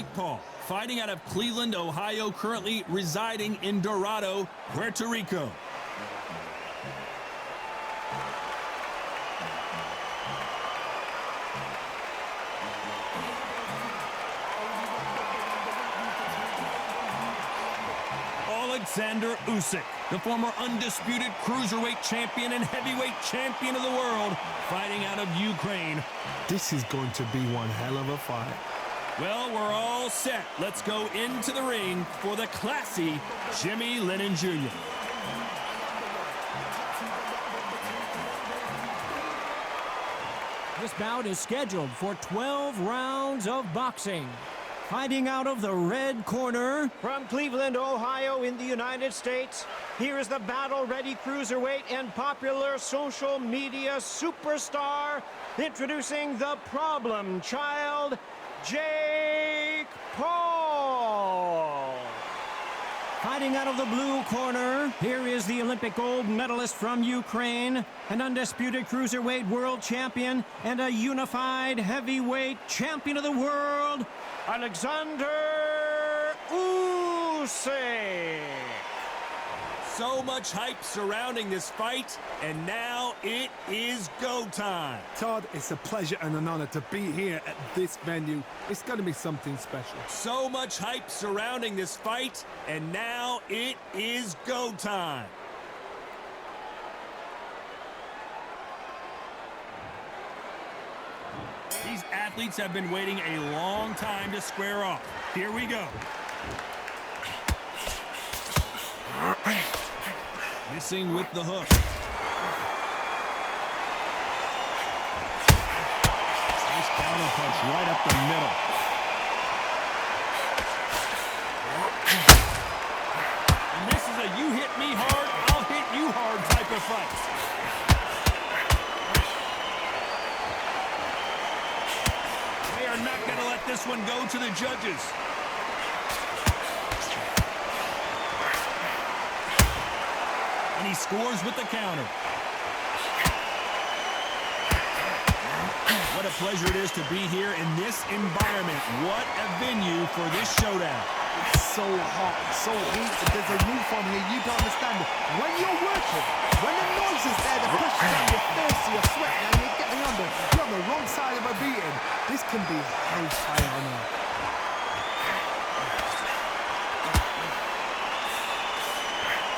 Jake Paul, fighting out of Cleveland, Ohio, currently residing in Dorado, Puerto Rico. Oleksandr Usyk, the former undisputed cruiserweight champion and heavyweight champion of the world, fighting out of Ukraine. This is going to be one hell of a fight. Well, we're all set. Let's go into the ring for the classy Jimmy Lennon Jr. This bout is scheduled for 12 rounds of boxing. Fighting out of the red corner, from Cleveland, Ohio in the United States, here is the battle-ready cruiserweight and popular social media superstar, introducing the problem child, Jake Paul. Fighting out of the blue corner, here is the Olympic gold medalist from Ukraine, an undisputed cruiserweight world champion and a unified heavyweight champion of the world, Oleksandr Usyk. So much hype surrounding this fight, and now it is go time. Todd, it's a pleasure and an honor to be here at this venue. It's going to be something special. So much hype surrounding this fight, and now it is go time. These athletes have been waiting a long time to square off. Here we go. Missing with the hook. Nice counter punch right up the middle. And this is a you hit me hard, I'll hit you hard type of fight. They are not going to let this one go to the judges. And he scores with the counter. What a pleasure it is to be here in this environment. What a venue for this showdown. It's so hot, so heated. There's a roof on here. You don't understand it. When you're working, when the noise is there, the pressure down, you're thirsty, you're sweating, and you're getting under. You're on the wrong side of a beating. This can be hellfire on earth.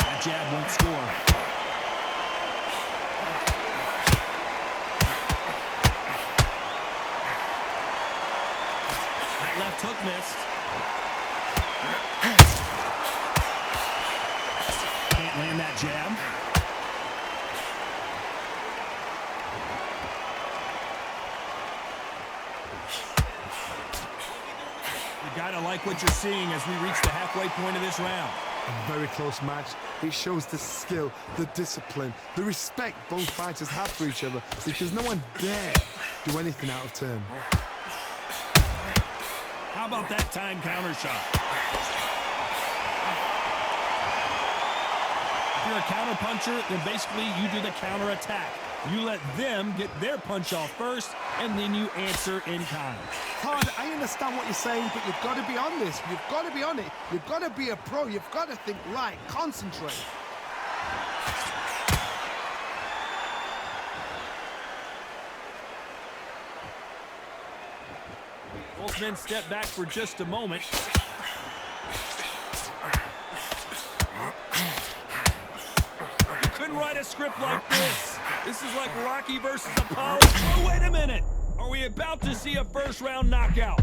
That jab won't score. That left hook missed. Can't land that jab. You gotta like what you're seeing as we reach the halfway point of this round. A very close match. It shows the skill, the discipline, the respect both fighters have for each other, because no one dare do anything out of turn. How about that time counter shot? If you're a counter puncher, then basically you do the counter attack. You let them get their punch off first, and then you answer in kind. Todd, I understand what you're saying, but you've got to be on this. You've got to be on it. You've got to be a pro. You've got to think right. Concentrate. Both men step back for just a moment. You couldn't write a script like this. This is like Rocky versus Apollo. Oh, wait a minute. Are we about to see a first-round knockout?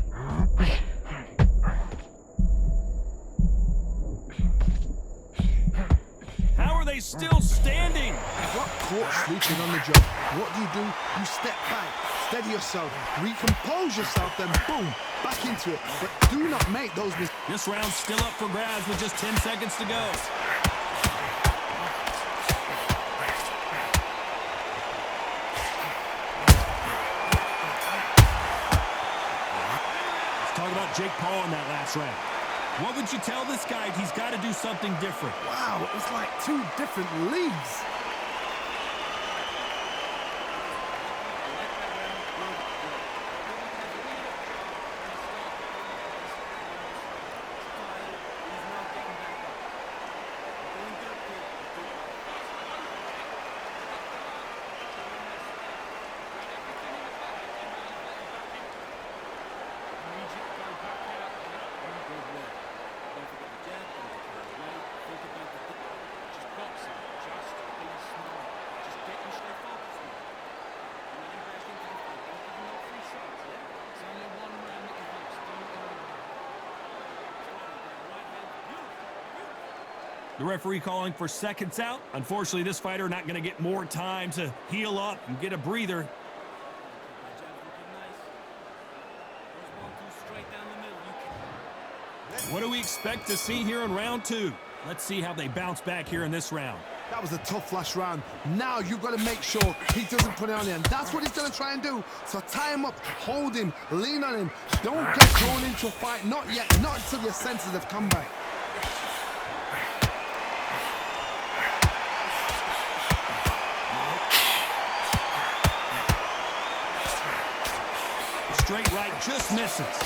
How are they still standing? You got caught sleeping on the job. What do? You step back, steady yourself, recompose yourself, then boom, back into it. But do not make those mistakes. This round's still up for grabs with just 10 seconds to go. Talk about Jake Paul in that last round. What would you tell this guy? He's got to do something different. Wow, it's like two different leagues. The referee calling for seconds out. Unfortunately, this fighter not going to get more time to heal up and get a breather. What do we expect to see here in round 2? Let's see how they bounce back here in this round. That was a tough last round. Now you've got to make sure he doesn't put it on him. That's what he's going to try and do. So tie him up, hold him, lean on him. Don't get drawn into a fight. Not yet. Not until your senses have come back. Straight right just misses.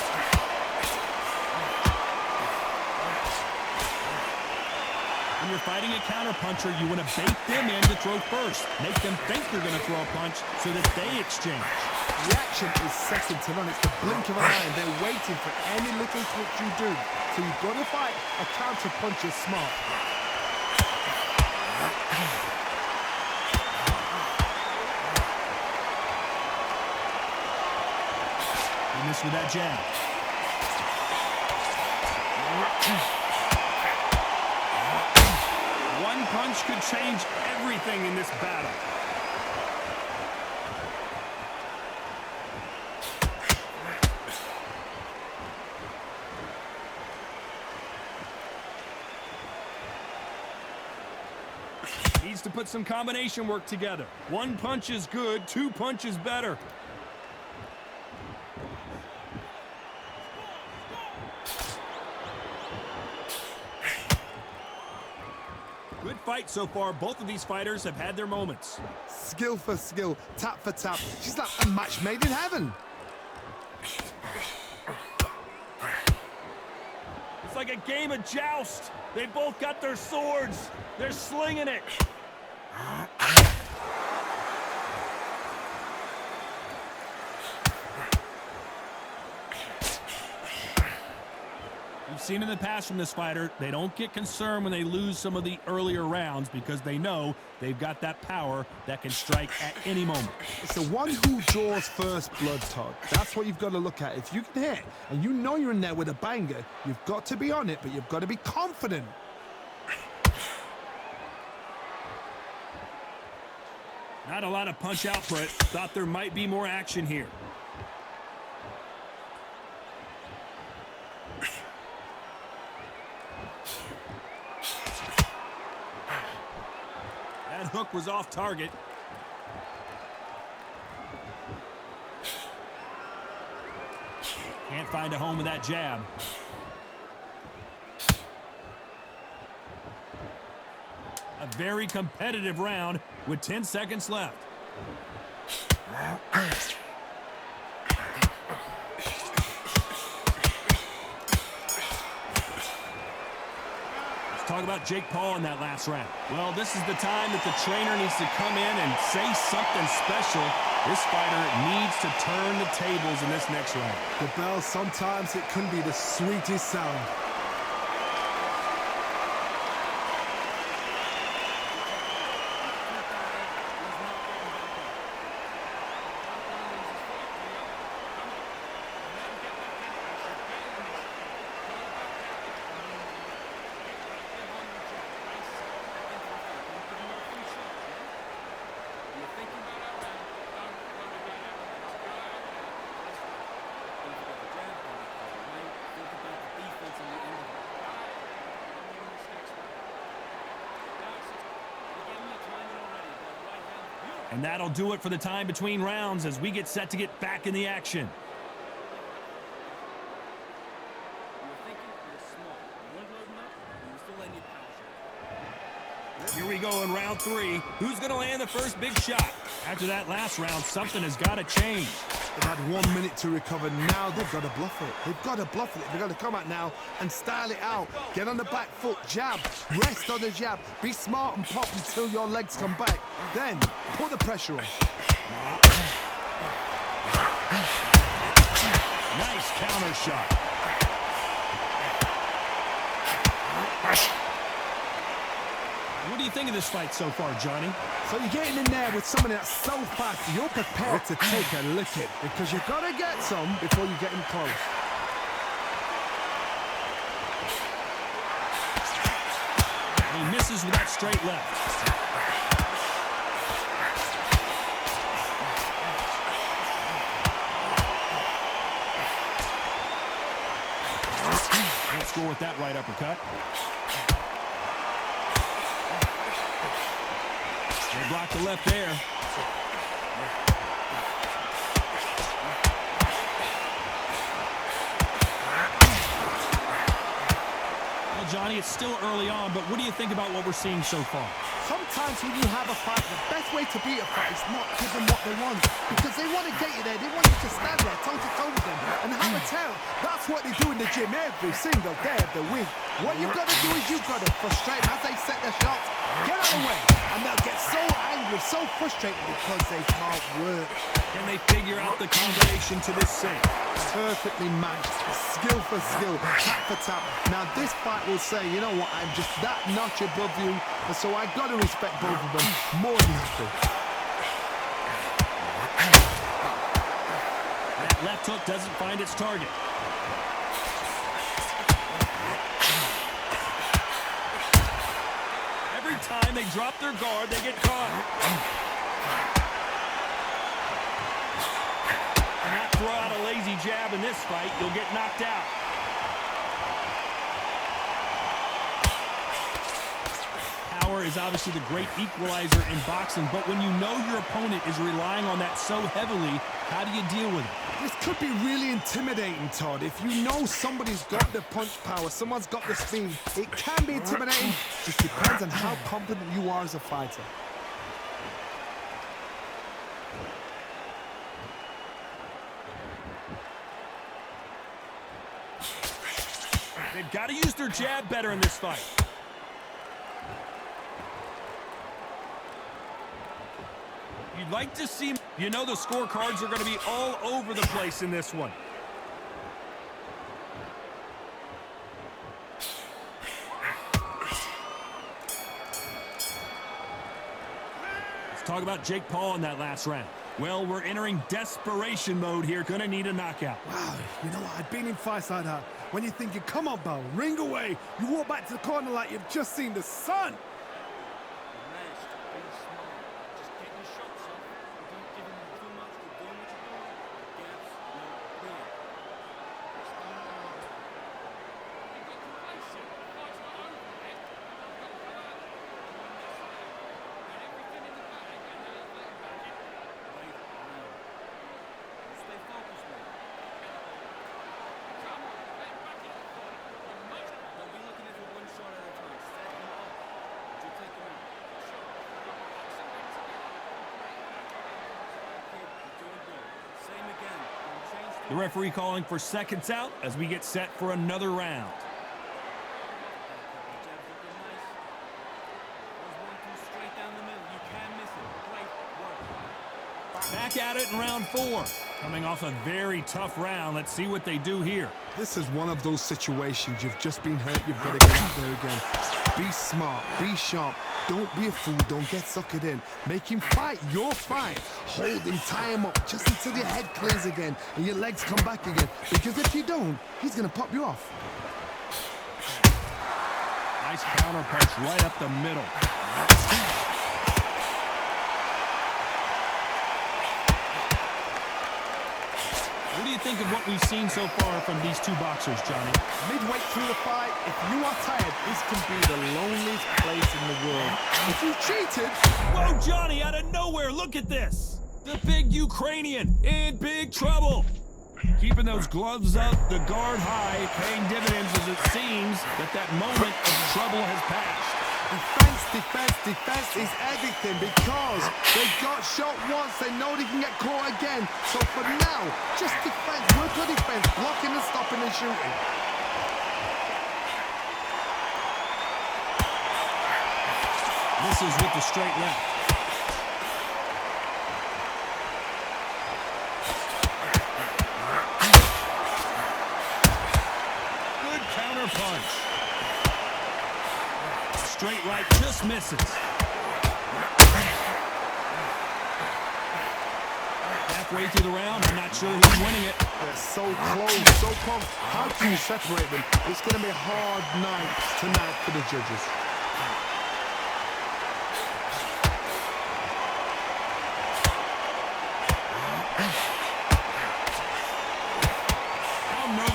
When you're fighting a counterpuncher, you want to bait them in to throw first. Make them think you're going to throw a punch so that they exchange. The action is second to none. It's the blink of an eye, and they're waiting for any little twitch you do. So you've got to fight a counterpuncher smart. You miss with that jab. One punch could change everything in this battle. Needs to put some combination work together. One punch is good, 2 punches better. Good fight so far. Both of these fighters have had their moments. Skill for skill, tap for tap. She's like a match made in heaven. It's like a game of joust. They both got their swords. They're slinging it. We've seen in the past from this fighter, they don't get concerned when they lose some of the earlier rounds because they know they've got that power that can strike at any moment. It's the one who draws first blood, Todd. That's what you've got to look at. If you can hit and you know you're in there with a banger, you've got to be on it, but you've got to be confident. Not a lot of punch output. Thought there might be more action here. That hook was off target. Can't find a home with that jab. A very competitive round with 10 seconds left. Talk about Jake Paul in that last round. Well, this is the time that the trainer needs to come in and say something special. This fighter needs to turn the tables in this next round. The bell, sometimes it can be the sweetest sound. And that'll do it for the time between rounds as we get set to get back in the action. Here we go in round 3. Who's going to land the first big shot? After that last round, something has got to change. They've had 1 minute to recover. Now they've got to bluff it. They've got to bluff it. They've got to come out now and style it out. Get on the back foot, jab, rest on the jab. Be smart and pop until your legs come back. Then put the pressure on. Nice counter shot. What do you think of this fight so far, Johnny? So you're getting in there with someone that's so fast, you're prepared to take a licking because you've got to get some before you get in close. He misses with that straight left. Can't score with that right uppercut. They block the left there. Well, Johnny, it's still early on, but what do you think about what we're seeing so far? Sometimes when you have a fight, the best way to beat a fight is not give them what they want. Because they want to get you there. They want you to stand there toe-to-toe with them and have a tell. That's what they do in the gym every single day of the week. What you've got to do is you've got to frustrate them as they set their shots. Get out of the way. And they'll get so angry, so frustrated because they can't work. Can they figure out the combination to this sink? Perfectly matched, skill for skill, tap for tap. Now this fight will say, you know what, I'm just that notch above you, and so I got to respect both of them more than happy. That left hook doesn't find its target. Every time they drop their guard, they get caught. Throw out a lazy jab in this fight, you'll get knocked out. Power is obviously the great equalizer in boxing, but when you know your opponent is relying on that so heavily, how do you deal with it? This could be really intimidating, Todd. If you know somebody's got the punch power, someone's got the speed, it can be intimidating. Just depends on how confident you are as a fighter. They've got to use their jab better in this fight. You'd like to see, you know, the scorecards are going to be all over the place in this one. Let's talk about Jake Paul in that last round. Well, we're entering desperation mode here. Gonna need a knockout. Wow, you know what? I've been in fights like that. When you're thinking, come on, Bo, ring away. You walk back to the corner like you've just seen the sun. The referee calling for seconds out as we get set for another round. Back at it in round 4. Coming off a very tough round. Let's see what they do here. This is one of those situations. You've just been hurt. You've got to get out there again. Be smart. Be sharp. Don't be a fool. Don't get suckered in. Make him fight your fight. Hold him, tie him up just until your head clears again and your legs come back again. Because if you don't, he's going to pop you off. Nice counter punch right up the middle. What do you think of what we've seen so far from these two boxers, Johnny? Midway through the fight, if you are tired, this can be the loneliest place in the world. If you cheated... Whoa, Johnny, out of nowhere, look at this! The big Ukrainian in big trouble. Keeping those gloves up, the guard high, paying dividends as it seems that moment of trouble has passed. Defense, defense, defense is everything because they got shot once, they know they can get caught again. So for now, just defense, work on defense, blocking and stopping and shooting. This is with the straight left. Good counter punch. Straight right just misses. Halfway through the round, I'm not sure who's winning it. They're so close, so close. How can you separate them? It's going to be a hard night tonight for the judges.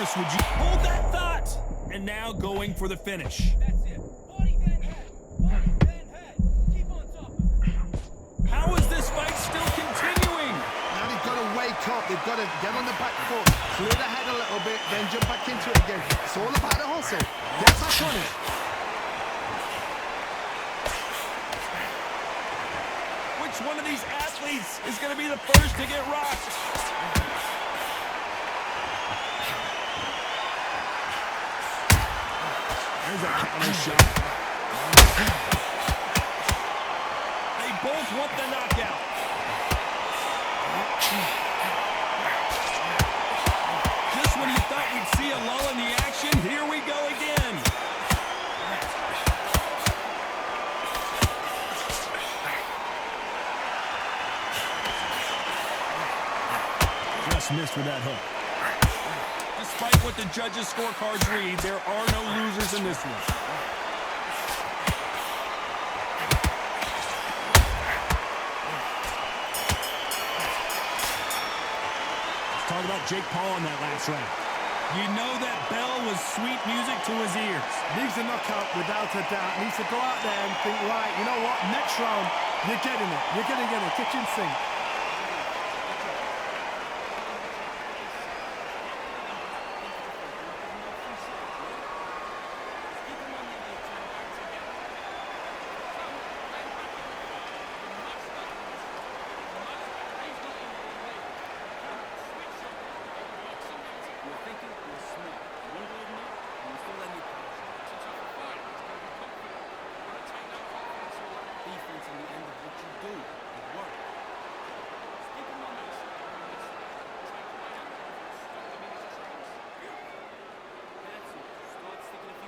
nervous would you hold that thought? And now going for the finish. That's it. Body then head. Body then head. Keep on top of it. How is this fight still continuing? Now they've got to wake up. They've got to get on the back foot, clear the head a little bit, then jump back into it again. It's all about the hustle. Get back on it. Which one of these athletes is going to be the first to get rocked? There's a counter shot. They both want the knockout. Just when you thought we'd see a lull in the action, here we go again. Just missed with that hook. Despite what the judges' scorecards read, there are no losers in this one. Let's talk about Jake Paul in that last round. You know that bell was sweet music to his ears. Needs a knockout without a doubt. Needs to go out there and think, right, you know what? Next round, you're getting it. You're going to get it. Kitchen sink.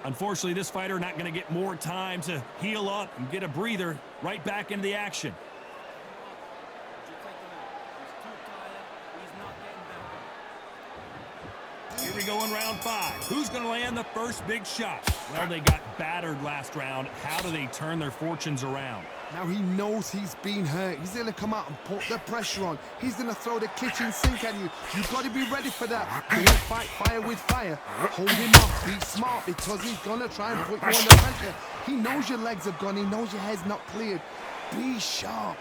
Unfortunately, this fighter not going to get more time to heal up and get a breather. Right back into the action. Here we go in round 5. Who's going to land the first big shot? Well, they got battered last round. How do they turn their fortunes around? Now he knows he's been hurt. He's going to come out and put the pressure on. He's going to throw the kitchen sink at you. You've got to be ready for that. Don't fight fire with fire. Hold him off. Be smart because he's going to try and put you under pressure. He knows your legs have gone. He knows your head's not cleared. Be sharp.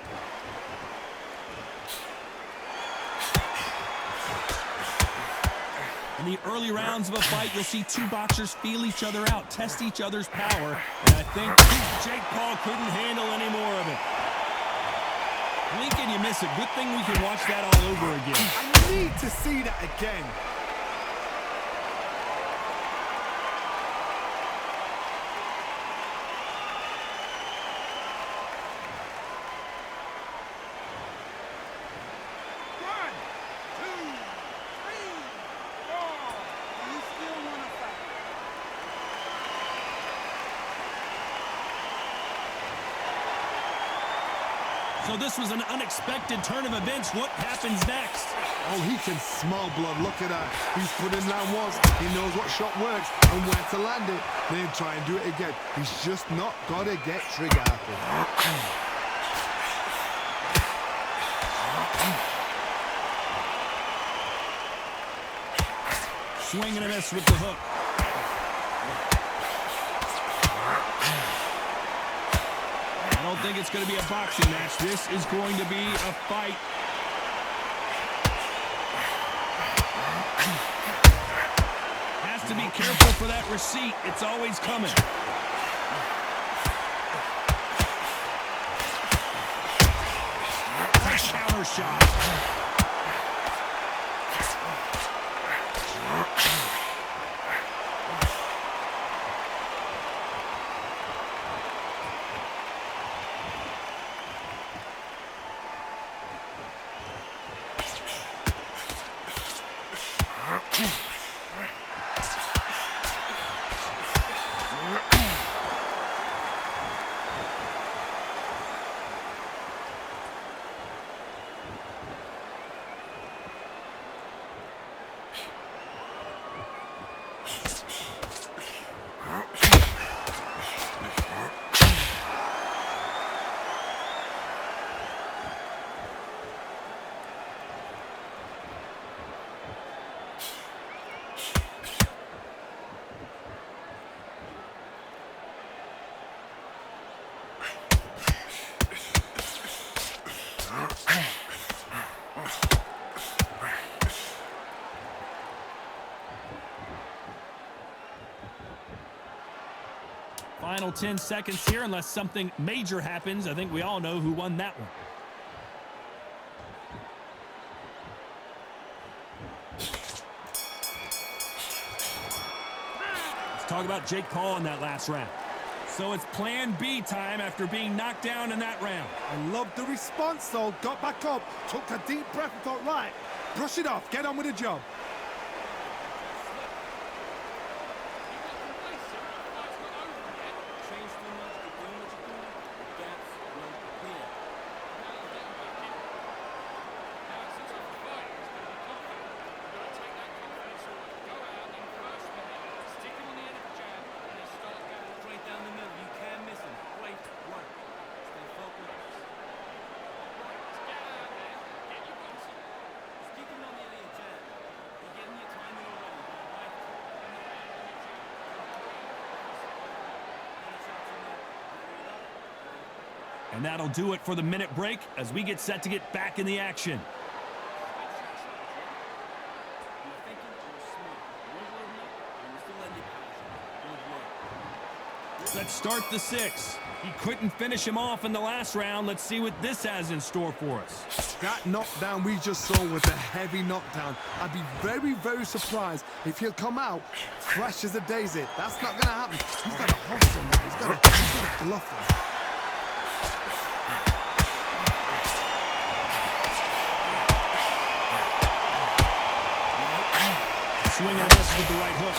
In the early rounds of a fight, you'll see two boxers feel each other out, test each other's power, and I think Jake Paul couldn't handle any more of it. Blink and you miss it. Good thing we can watch that all over again. I need to see that again. So this was an unexpected turn of events. What happens next? Oh, he can smell blood. Look at that. He's put in land once. He knows what shot works and where to land it. Then try and do it again. He's just not got to get trigger happy. Swing and a miss with the hook. I don't think it's going to be a boxing match. This is going to be a fight. Has to be careful for that receipt. It's always coming. Nice counter shot. Final 10 seconds here, unless something major happens. I think we all know who won that one. Let's talk about Jake Paul in that last round. So it's plan B time after being knocked down in that round. I love the response, though. Got back up, took a deep breath and thought, right, brush it off, get on with the job. And that'll do it for the minute break as we get set to get back in the action. Let's start the 6. He couldn't finish him off in the last round. Let's see what this has in store for us. That knockdown we just saw was a heavy knockdown. I'd be very, very surprised if he'll come out fresh as a daisy. That's not going to happen. He's got to hustle, man. He's got to bluff him. Swing and a miss with the right hook.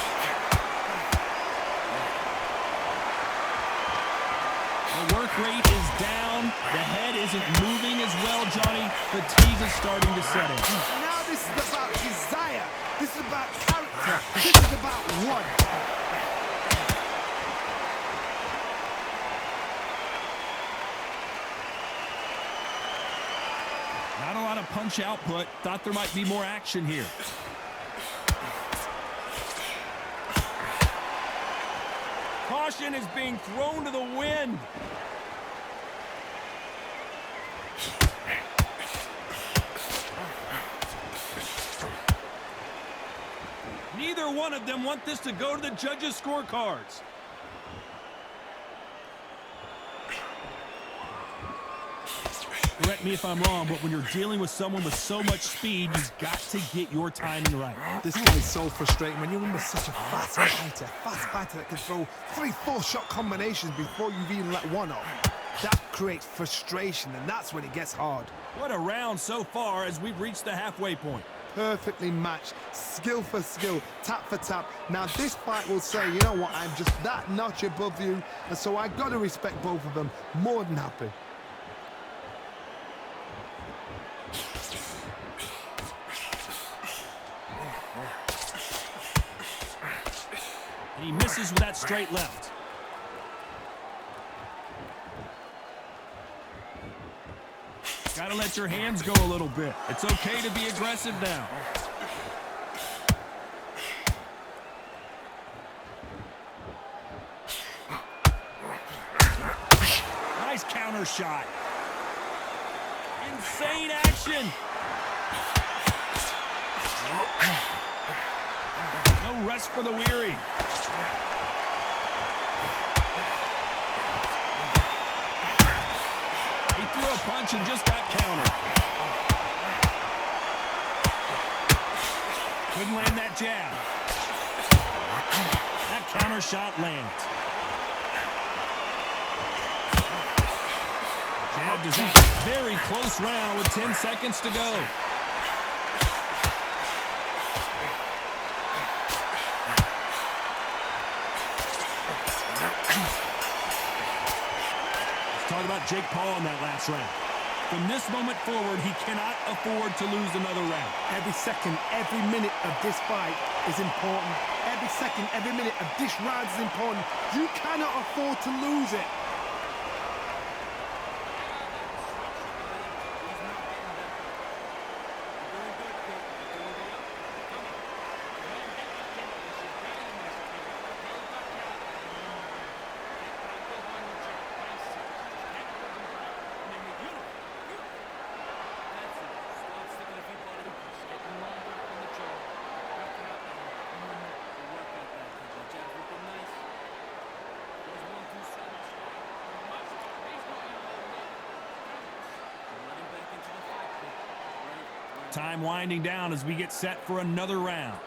The work rate is down. The head isn't moving as well, Johnny. Fatigue is starting to set in. Now this is about desire. This is about character. This is about one. Not a lot of punch output. Thought there might be more action here. Caution is being thrown to the wind. Neither one of them want this to go to the judges' scorecards. Correct me if I'm wrong, but when you're dealing with someone with so much speed, you've got to get your timing right. This guy is so frustrating when you're in with such a fast fighter that can throw 3-4 shot combinations before you've even let one off. That creates frustration, and that's when it gets hard. What a round so far as we've reached the halfway point. Perfectly matched, skill for skill, tap for tap. Now this fight will say, you know what, I'm just that notch above you, and so I got to respect both of them. More than happy. And he misses with that straight left. Gotta let your hands go a little bit. It's okay to be aggressive now. Nice counter shot. Insane action. No rest for the weary. He threw a punch and just got countered. Couldn't land that jab. That counter shot lands. Jab does not. Very close round with 10 seconds to go. Talk about Jake Paul in that last round. From this moment forward, he cannot afford to lose another round. Every second, every minute of this fight is important. Every second, every minute of this round is important. You cannot afford to lose it. Time winding down as we get set for another round.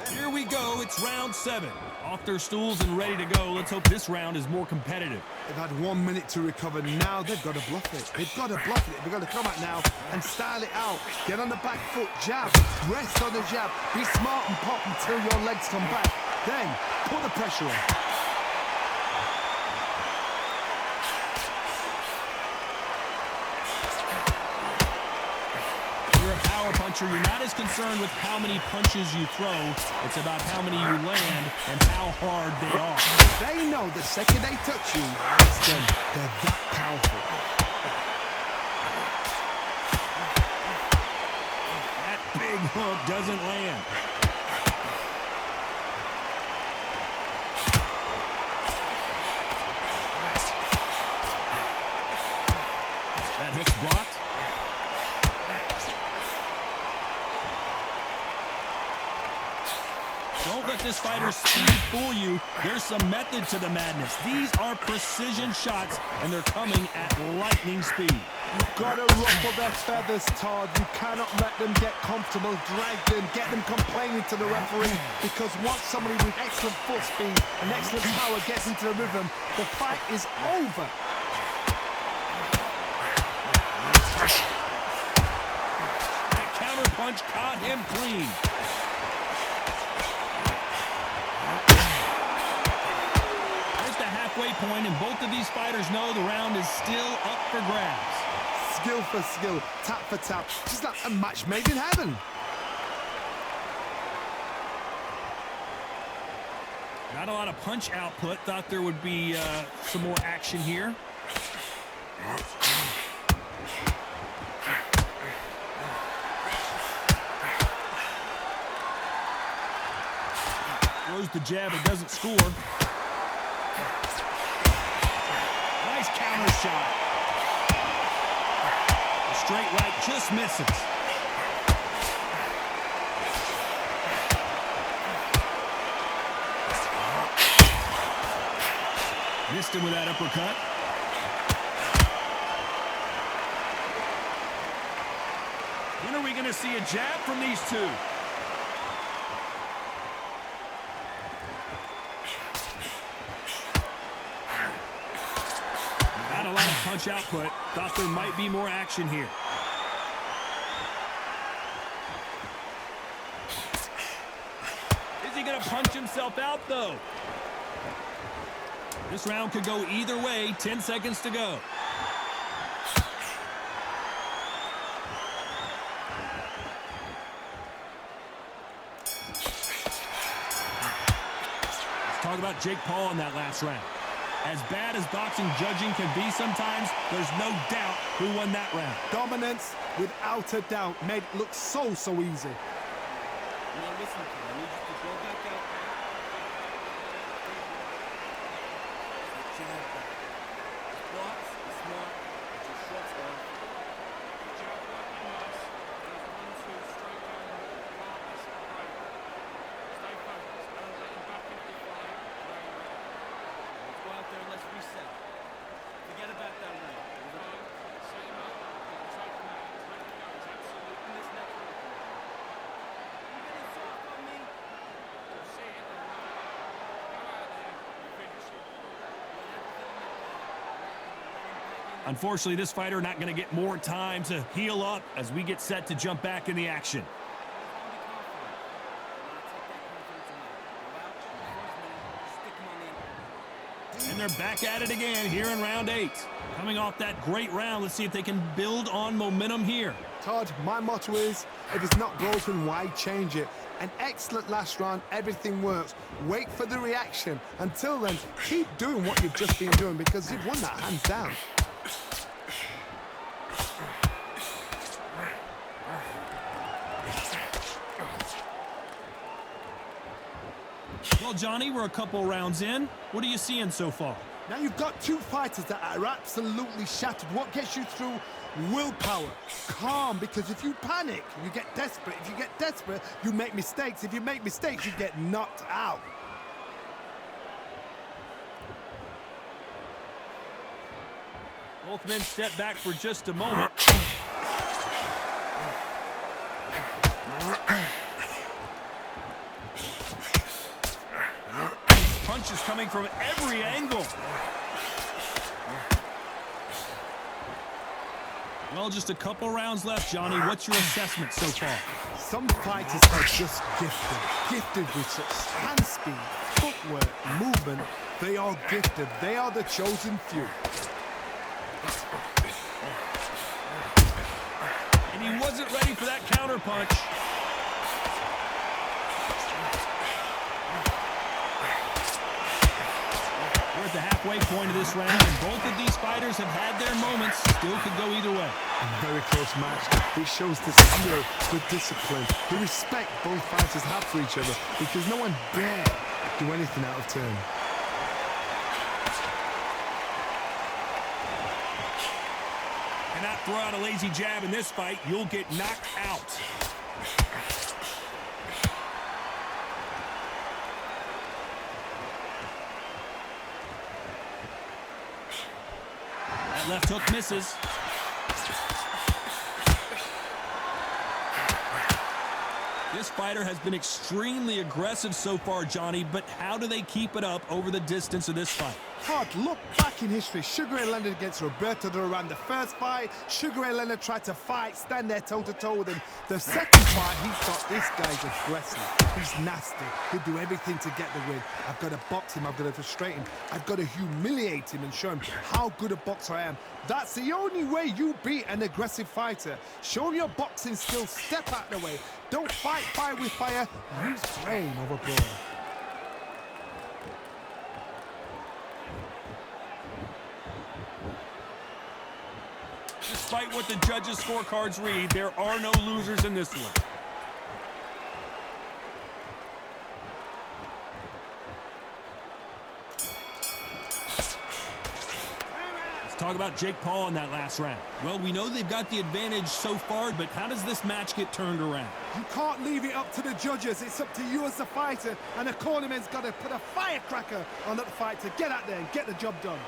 Here we go, it's round 7. Off their stools and ready to go. Let's hope this round is more competitive. They've had 1 minute to recover. Now they've got to bluff it. They've got to bluff it. They've got to come out now and style it out. Get on the back foot, jab, rest on the jab. Be smart and pop until your legs come back. Then put the pressure on. You're not as concerned with how many punches you throw. It's about how many you land and how hard they are. They know the second they touch you, it's done. They're that powerful. That big hook doesn't land. That hook's blocked. Don't let this fighter's speed fool you. There's some method to the madness. These are precision shots, and they're coming at lightning speed. You've got to ruffle their feathers, Todd. You cannot let them get comfortable, drag them, get them complaining to the referee, because once somebody with excellent foot speed and excellent power gets into the rhythm, the fight is over. That counter punch caught him clean. Point, and both of these fighters know the round is still up for grabs. Skill for skill, tap for tap, just like a match made in heaven. Not a lot of punch output. Thought there would be some more action here. Throws the jab, it doesn't score. Counter shot. The straight right just misses. Missed him with that uppercut. When are we going to see a jab from these two? Punch output. Thought there might be more action here. Is he going to punch himself out, though? This round could go either way. 10 seconds to go. Let's talk about Jake Paul in that last round. As bad as boxing judging can be sometimes, there's no doubt who won that round. Dominance, without a doubt, made it look so easy. Now listen to me. I need you to go back out there. Jab back. Blocks, it's smart. It's your shots off. Jab back and nice. 1, 2, straight down. That's right. Stay focused. Don't let him back into the fight. Let's go out there and let's reset. Forget about that round. Set him up. Take him out. Take him out. It's absolutely in this next round. You gonna talk on me? Don't say it. Go out there. Finish it. Unfortunately, this fighter not going to get more time to heal up as we get set to jump back in the action. And they're back at it again here in round 8. Coming off that great round, let's see if they can build on momentum here. Todd, my motto is, if it's not broken, why change it? An excellent last round, everything works. Wait for the reaction. Until then, keep doing what you've just been doing, because you've won that hands down. Well, Johnny, we're a couple rounds in. What are you seeing so far? Now you've got two fighters that are absolutely shattered. What gets you through? Willpower. Calm, because if you panic, you get desperate. If you get desperate, you make mistakes. If you make mistakes, you get knocked out. Both men step back for just a moment. Punches coming from every angle. Well, just a couple rounds left, Johnny. What's your assessment so far? Some fighters are just gifted with such hand speed, footwork, movement. They are gifted. They are the chosen few. And he wasn't ready for that counter punch. We're at the halfway point of this round, and both of these fighters have had their moments. Still could go either way. A very close match. It shows the skill, the discipline, the respect both fighters have for each other, because no one dare do anything out of turn. Cannot throw out a lazy jab in this fight. You'll get knocked out. That left hook misses. This fighter has been extremely aggressive so far, Johnny, but how do they keep it up over the distance of this fight? Hard look back in history. Sugar Ray Leonard against Roberto Duran. The first fight, Sugar Ray Leonard tried to fight, stand there toe-to-toe with him. The second fight, he thought, this guy's aggressive. He's nasty. He'll do everything to get the win. I've got to box him. I've got to frustrate him. I've got to humiliate him and show him how good a boxer I am. That's the only way you beat an aggressive fighter. Show him your boxing skills. Step out of the way. Don't fight fire with fire. Use brain over brawn. Despite what the judges' scorecards read, there are no losers in this one. Let's talk about Jake Paul in that last round. Well, we know they've got the advantage so far, but how does this match get turned around? You can't leave it up to the judges. It's up to you as the fighter, and the cornerman's got to put a firecracker on that fight to get out there and get the job done.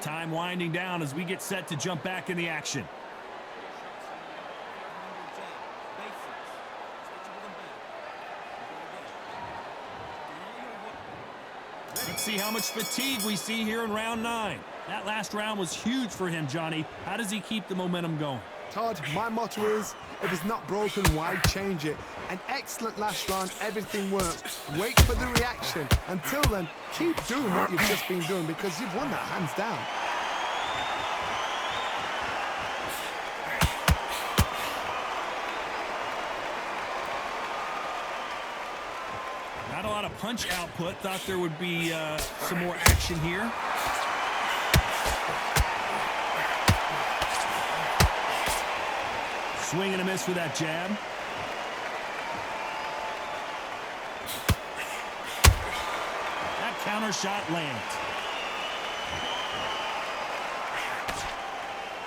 Time winding down as we get set to jump back in the action. Let's see how much fatigue we see here in round 9. That last round was huge for him, Johnny. How does he keep the momentum going? Todd, my motto is, if it's not broken, why change it? An excellent last round, everything works. Wait for the reaction. Until then, keep doing what you've just been doing, because you've won that hands down. Not a lot of punch output. Thought there would be some more action here. Swing and a miss with that jab. That counter shot lands.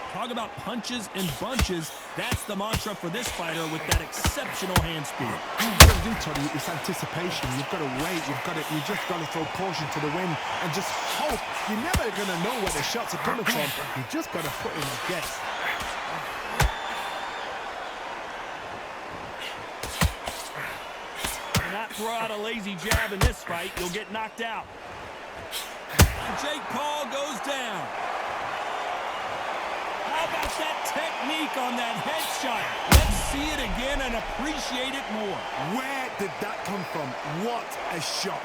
Talk about punches and bunches. That's the mantra for this fighter with that exceptional hand speed. You've got to do, Toddy, it's anticipation. You've got to wait. You just got to throw caution to the wind and just hope. You're never going to know where the shots are coming from. You just got to put in a guess. Throw out a lazy jab in this fight, you'll get knocked out. Jake Paul goes down. How about that technique on that headshot? Let's see it again and appreciate it more. Where did that come from? What a shot.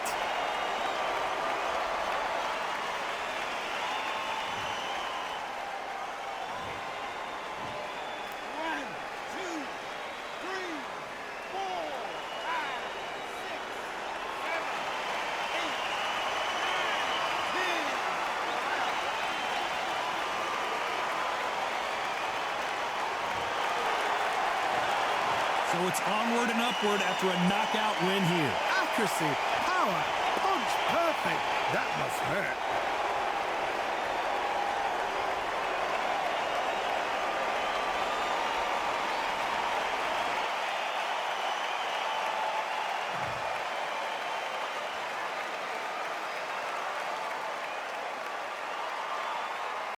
So it's onward and upward after a knockout win here. Accuracy, power, punch, perfect. That must hurt.